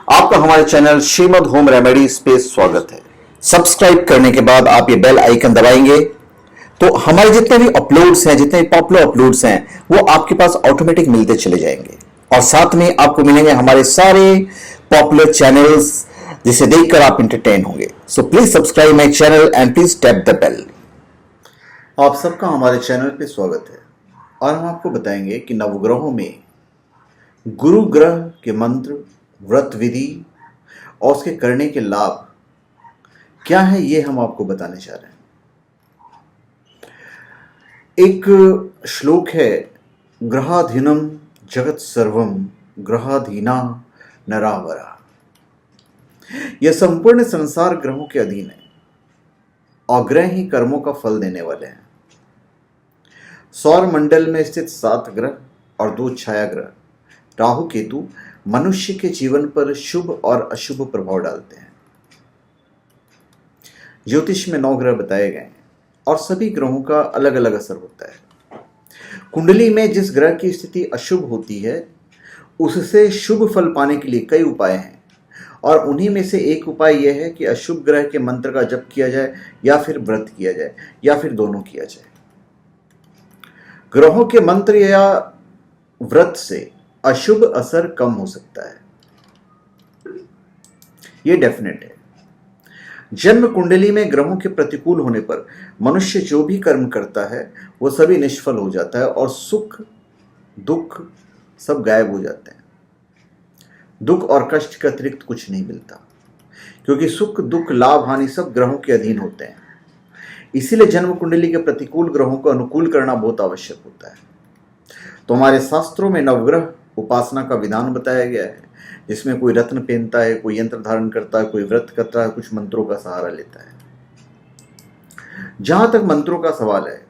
आपका हमारे channel Shrimad home remedies पे स्वागत है। सब्सक्राइब करने के बाद आप ये बेल आइकन दबाएंगे तो हमारे जितने भी अपलोड्स हैं, जितने भी पॉपुलर अपलोड्स हैं, वो आपके पास ऑटोमेटिक मिलते चले जाएंगे। और साथ में आपको मिलेंगे हमारे सारे पॉपुलर चैनल्स जिसे देखकर आप इंटरटेन होंगे। So please subscribe my channel and please tap the bell. आप सबका हमारे चैनल पे स्वागत है और हम आपको बताएंगे कि नवग्रहों में गुरु ग्रह के मंत्र, व्रत विधि और उसके करने के लाभ क्या है, ये हम आपको बताने जा रहे हैं। एक श्लोक है, ग्रहाधीनम जगत सर्वम ग्रहाधीना नरावरा। यह संपूर्ण संसार ग्रहों के अधीन है और ग्रह ही कर्मों का फल देने वाले हैं। सौर मंडल में स्थित 7 ग्रह और 2 छाया ग्रह राहु केतु मनुष्य के जीवन पर शुभ और अशुभ प्रभाव डालते हैं। ज्योतिष में 9 ग्रह बताए गए हैं और सभी ग्रहों का अलग अलग असर होता है। कुंडली में जिस ग्रह की स्थिति अशुभ होती है उससे शुभ फल पाने के लिए कई उपाय हैं और उन्हीं में से एक उपाय यह है कि अशुभ ग्रह के मंत्र का जप किया जाए या फिर व्रत किया जाए या फिर दोनों किया जाए। ग्रहों के मंत्र या व्रत से अशुभ असर कम हो सकता है, यह डेफिनेट है। जन्म कुंडली में ग्रहों के प्रतिकूल होने पर मनुष्य जो भी कर्म करता है वह सभी निष्फल हो जाता है और सुख दुख सब गायब हो जाते हैं। दुख और कष्ट के अतिरिक्त कुछ नहीं मिलता, क्योंकि सुख दुख लाभ हानि सब ग्रहों के अधीन होते हैं। इसीलिए जन्म कुंडली के प्रतिकूल ग्रहों को अनुकूल करना बहुत आवश्यक होता है। तो हमारे शास्त्रों में नवग्रह उपासना का विधान बताया गया है, जिसमें कोई रत्न पहनता है, कोई यंत्र धारण करता है, कोई व्रत करता है, कुछ मंत्रों का सहारा लेता है। जहां तक मंत्रों का सवाल है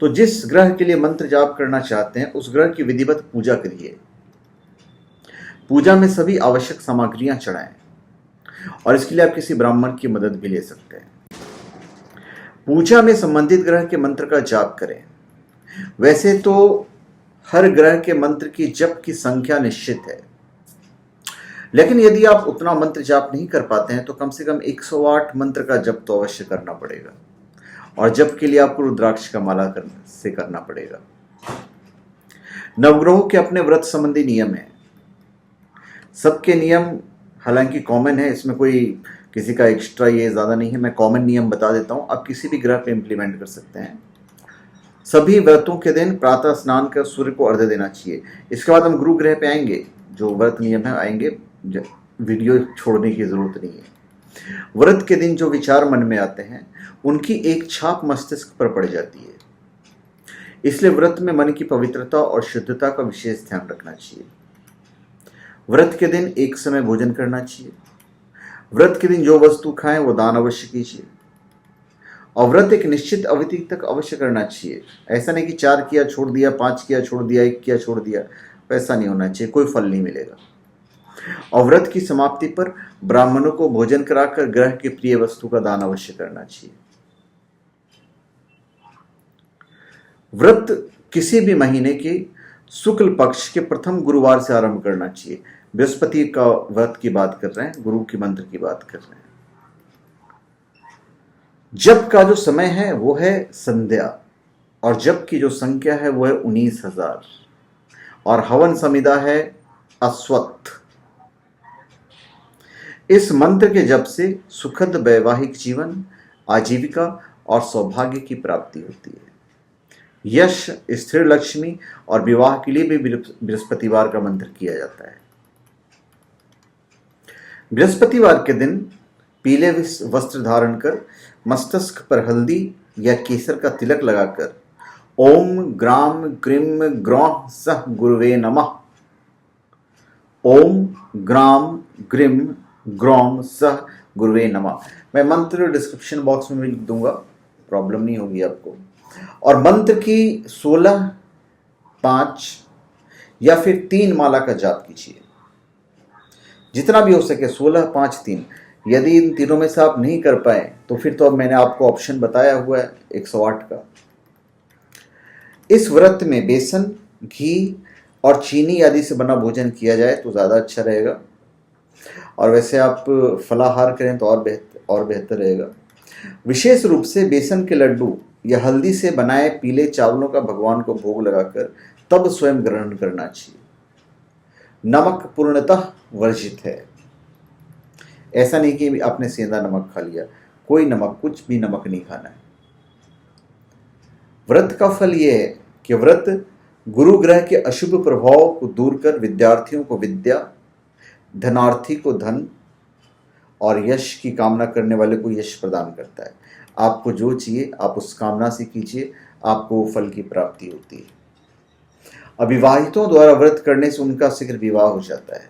तो जिस ग्रह के लिए मंत्र जाप करना चाहते हैं उस ग्रह की विधिवत पूजा करिए। पूजा में सभी आवश्यक सामग्रियां चढ़ाएं और इसके लिए आप किसी ब्राह्मण की मदद भी ले सकते हैं। पूजा में संबंधित ग्रह के मंत्र का जाप करें। वैसे तो हर ग्रह के मंत्र की जप की संख्या निश्चित है, लेकिन यदि आप उतना मंत्र जाप नहीं कर पाते हैं तो कम से कम 108 मंत्र का जप तो अवश्य करना पड़ेगा और जप के लिए आपको रुद्राक्ष का माला से करना पड़ेगा। नवग्रहों के अपने व्रत संबंधी नियम हैं। सबके नियम हालांकि कॉमन है, इसमें कोई किसी का एक्स्ट्रा ये ज़्यादा नहीं है। मैं कॉमन नियम बता देता हूँ, आप किसी भी ग्रह पे इम्प्लीमेंट कर सकते हैं। सभी व्रतों के दिन प्रातः स्नान कर सूर्य को अर्घ्य देना चाहिए। इसके बाद हम गुरु ग्रह पे आएंगे, जो व्रत नियम है आएंगे, वीडियो छोड़ने की ज़रूरत नहीं है। व्रत के दिन जो विचार मन में आते हैं उनकी एक छाप मस्तिष्क पर पड़ जाती है, इसलिए व्रत में मन की पवित्रता और शुद्धता का विशेष ध्यान रखना चाहिए। व्रत के दिन एक समय भोजन करना चाहिए। व्रत के दिन जो वस्तु खाएं वो दान अवश्य कीजिए और व्रत एक निश्चित अवधि तक अवश्य करना चाहिए। ऐसा नहीं कि 4 किया छोड़ दिया, 5 किया छोड़ दिया, 1 किया छोड़ दिया, वैसा नहीं होना चाहिए, कोई फल नहीं मिलेगा। और व्रत की समाप्ति पर ब्राह्मणों को भोजन कराकर ग्रह के प्रिय वस्तु का दान अवश्य करना चाहिए। व्रत किसी भी महीने के शुक्ल पक्ष के प्रथम गुरुवार से आरंभ करना चाहिए। बृहस्पति का व्रत की बात कर रहे हैं, गुरु की मंत्र की बात कर रहे हैं। जप का जो समय है वो है संध्या और जप की जो संख्या है वो है 19,000 और हवन समिधा है अश्वत्थ। इस मंत्र के जप से सुखद वैवाहिक जीवन, आजीविका और सौभाग्य की प्राप्ति होती है। यश, स्थिर लक्ष्मी और विवाह के लिए भी बृहस्पतिवार का मंत्र किया जाता है। बृहस्पतिवार के दिन पीले वस्त्र धारण कर मस्तक पर हल्दी या केसर का तिलक लगाकर ओम ग्राम ग्रीम ग्रौं सह गुरुवे नमः, ओम ग्राम ग्रीम ग्रौं सह गुरुवे नमः। मैं मंत्र डिस्क्रिप्शन बॉक्स में भी लिख दूंगा, प्रॉब्लम नहीं होगी आपको। और मंत्र की 16, 5 या फिर 3 माला का जाप कीजिए, जितना भी हो सके, 16, 5, 3। यदि इन तीनों में से आप नहीं कर पाए तो फिर तो अब मैंने आपको ऑप्शन बताया हुआ है 108 का। इस व्रत में बेसन, घी और चीनी आदि से बना भोजन किया जाए तो ज़्यादा अच्छा रहेगा। और वैसे आप फलाहार करें तो और बेहतर रहेगा। विशेष रूप से बेसन के लड्डू या हल्दी से बनाए पीले चावलों का भगवान को भोग लगाकर तब स्वयं ग्रहण करना चाहिए। नमक पूर्णतः वर्जित है। ऐसा नहीं कि आपने सेंधा नमक खा लिया, कोई नमक, कुछ भी नमक नहीं खाना है। व्रत का फल यह है कि व्रत गुरु ग्रह के अशुभ प्रभाव को दूर कर विद्यार्थियों को विद्या, धनार्थी को धन और यश की कामना करने वाले को यश प्रदान करता है। आपको जो चाहिए आप उस कामना से कीजिए, आपको फल की प्राप्ति होती है। अविवाहितों द्वारा व्रत करने से उनका शीघ्र विवाह हो जाता है।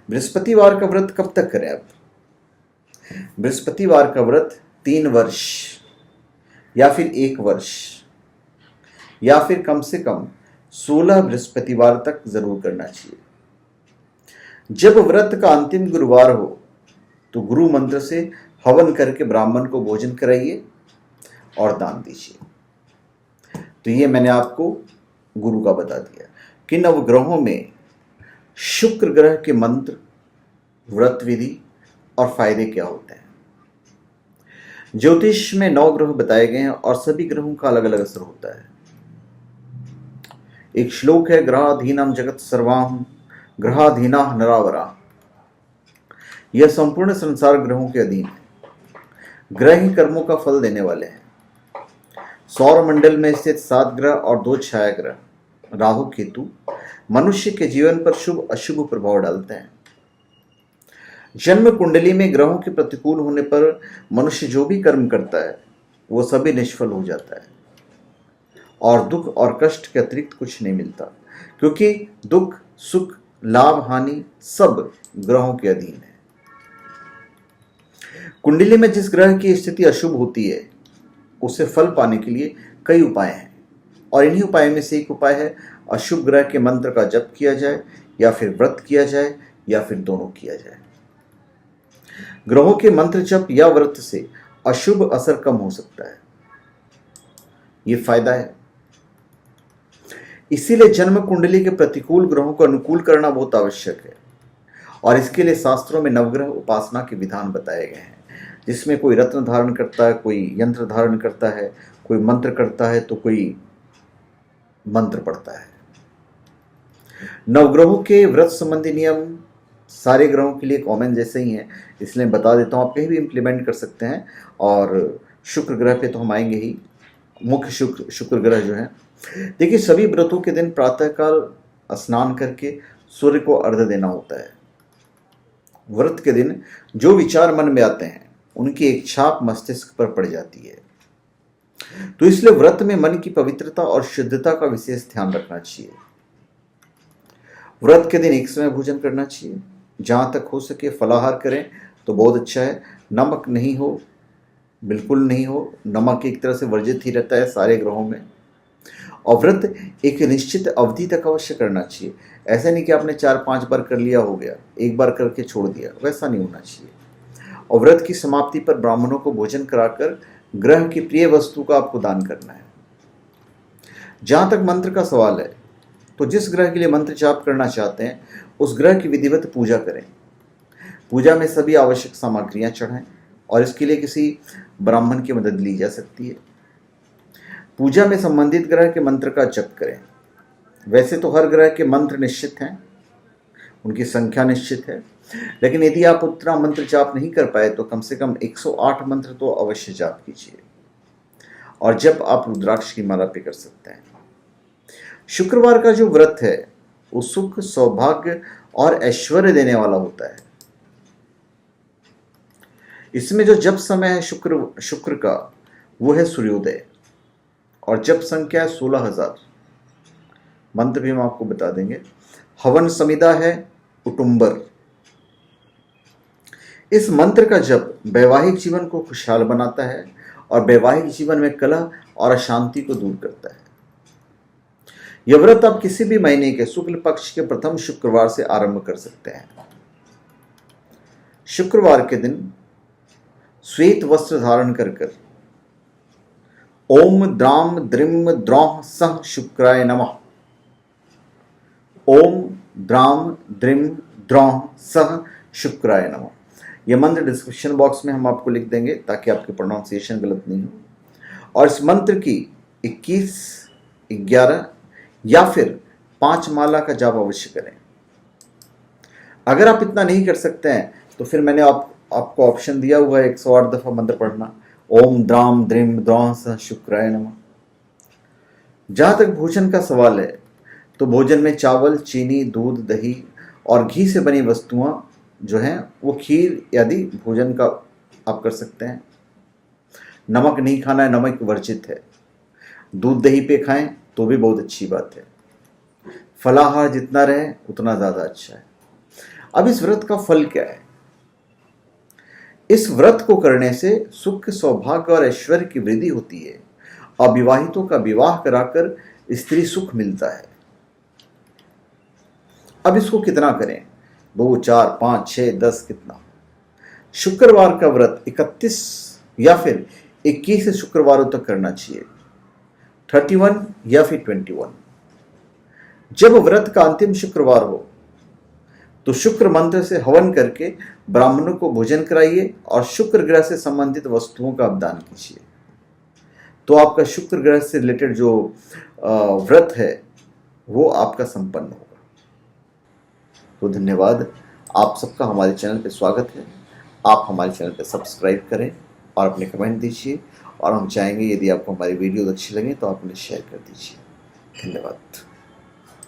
बृहस्पतिवार का व्रत कब तक करें? अब बृहस्पतिवार का व्रत 3 वर्ष या फिर 1 वर्ष या फिर कम से कम 16 बृहस्पतिवार तक जरूर करना चाहिए। जब व्रत का अंतिम गुरुवार हो तो गुरु मंत्र से हवन करके ब्राह्मण को भोजन कराइए और दान दीजिए। तो ये मैंने आपको गुरु का बता दिया कि नवग्रहों में शुक्र ग्रह के मंत्र, व्रत विधि और फायदे क्या होते हैं। ज्योतिष में 9 ग्रह बताए गए हैं और सभी ग्रहों का अलग अलग असर होता है। एक श्लोक है, ग्रहाधीनम जगत सर्वाम ग्रहाधीना नरावरा। यह संपूर्ण संसार ग्रहों के अधीन है। ग्रह ही कर्मों का फल देने वाले हैं। सौर मंडल में स्थित 7 ग्रह और 2 छाया ग्रह राहु केतु मनुष्य के जीवन पर शुभ अशुभ प्रभाव डालते हैं। जन्म कुंडली में ग्रहों के प्रतिकूल होने पर मनुष्य जो भी कर्म करता है वो सभी निष्फल हो जाता है और दुख और कष्ट के अतिरिक्त कुछ नहीं मिलता, क्योंकि दुख, सुख, लाभ, हानि सब ग्रहों के अधीन है। कुंडली में जिस ग्रह की स्थिति अशुभ होती है उसे फल पाने के लिए कई उपाय हैं और इन्हीं उपायों में से एक उपाय है अशुभ ग्रह के मंत्र का जप किया जाए या फिर व्रत किया जाए या फिर दोनों किया जाए। ग्रहों के मंत्र जप या व्रत से अशुभ असर कम हो सकता है, ये फायदा है। इसीलिए जन्म कुंडली के प्रतिकूल ग्रहों को अनुकूल करना बहुत आवश्यक है और इसके लिए शास्त्रों में नवग्रह उपासना के विधान बताए गए हैं, जिसमें कोई रत्न धारण करता है, कोई यंत्र धारण करता है, कोई मंत्र करता है तो कोई मंत्र पढ़ता है। नवग्रहों के व्रत संबंधी नियम सारे ग्रहों के लिए कॉमन जैसे ही हैं, इसलिए बता देता हूँ, आप कहीं भी इम्प्लीमेंट कर सकते हैं। और शुक्र ग्रह पे तो हम आएंगे ही। मुख्य शुक्र ग्रह जो है, देखिए सभी व्रतों के दिन प्रातःकाल स्नान करके सूर्य को अर्घ्य देना होता है। व्रत के दिन जो विचार मन में आते हैं उनकी एक छाप मस्तिष्क पर पड़ जाती है, तो इसलिए व्रत में मन की पवित्रता और शुद्धता का विशेष ध्यान रखना चाहिए। व्रत के दिन एक समय भोजन करना चाहिए, जहां तक हो सके फलाहार करें तो बहुत अच्छा है। नमक नहीं हो, बिल्कुल नहीं हो। नमक एक तरह से वर्जित ही रहता है सारे ग्रहों में। और व्रत एक निश्चित अवधि तक अवश्य करना चाहिए। ऐसा नहीं कि आपने 4-5 बार कर लिया हो गया, एक बार करके छोड़ दिया, वैसा नहीं होना चाहिए। और व्रत की समाप्ति पर ब्राह्मणों को भोजन कराकर ग्रह की प्रिय वस्तु का आपको दान करना है। जहां तक मंत्र का सवाल है तो जिस ग्रह के लिए मंत्र जाप करना चाहते हैं उस ग्रह की विधिवत पूजा करें। पूजा में सभी आवश्यक सामग्रियां चढ़ाएं और इसके लिए किसी ब्राह्मण की मदद ली जा सकती है। पूजा में संबंधित ग्रह के मंत्र का जप करें। वैसे तो हर ग्रह के मंत्र निश्चित हैं, उनकी संख्या निश्चित है, लेकिन यदि आप उतना मंत्र जाप नहीं कर पाए तो कम से कम 108 मंत्र तो अवश्य जाप कीजिए और जब आप रुद्राक्ष की माला पे कर सकते हैं। शुक्रवार का जो व्रत है वो सुख, सौभाग्य और ऐश्वर्य देने वाला होता है। इसमें जो जप समय है शुक्र का वो है सूर्योदय और जप संख्या है 16,000। मंत्र भी हम आपको बता देंगे। हवन समिधा है कुटुंबर। इस मंत्र का जप वैवाहिक जीवन को खुशहाल बनाता है और वैवाहिक जीवन में कलह और अशांति को दूर करता है। यह व्रत आप किसी भी महीने के शुक्ल पक्ष के प्रथम शुक्रवार से आरंभ कर सकते हैं। शुक्रवार के दिन श्वेत वस्त्र धारण कर ओम द्राम द्रिम द्रौह सह शुक्राय नमः, ओम द्राम द्रिम द्रौः सह शुक्राय नमः। यह मंत्र डिस्क्रिप्शन बॉक्स में हम आपको लिख देंगे ताकि आपकी प्रोनाउंसिएशन गलत नहीं हो। और इस मंत्र की 21, 11 या फिर 5 माला का जाप अवश्य करें। अगर आप इतना नहीं कर सकते हैं तो फिर मैंने आपको ऑप्शन दिया हुआ है 108 दफा मंत्र पढ़ना, ओम द्राम द्रीम द्रौः सह शुक्राय नमः। जहां तक भोजन का सवाल है तो भोजन में चावल, चीनी, दूध, दही और घी से बनी वस्तुआं जो हैं वो खीर आदि भोजन का आप कर सकते हैं। नमक नहीं खाना है, नमक वर्जित है। दूध दही पे खाएं तो भी बहुत अच्छी बात है। फलाहार जितना रहे उतना ज़्यादा अच्छा है। अब इस व्रत का फल क्या है? इस व्रत को करने से सुख, सौभाग्य और ऐश्वर्य की वृद्धि होती है। अविवाहितों का विवाह कराकर स्त्री सुख मिलता है। अब इसको कितना करें? 2, 4, 5, 6, 10 कितना? शुक्रवार का व्रत 31 या फिर 21 शुक्रवारों तक करना चाहिए, 31 या फिर 21। जब व्रत का अंतिम शुक्रवार हो तो शुक्र मंत्र से हवन करके ब्राह्मणों को भोजन कराइए और शुक्र ग्रह से संबंधित वस्तुओं का दान कीजिए। तो आपका शुक्र ग्रह से रिलेटेड जो व्रत है वो आपका संपन्न होगा। तो धन्यवाद, आप सबका हमारे चैनल पे स्वागत है। आप हमारे चैनल पे सब्सक्राइब करें और अपने कमेंट दीजिए, और हम चाहेंगे यदि आपको हमारी वीडियो अच्छी लगे तो आप उन्हें शेयर कर दीजिए। धन्यवाद।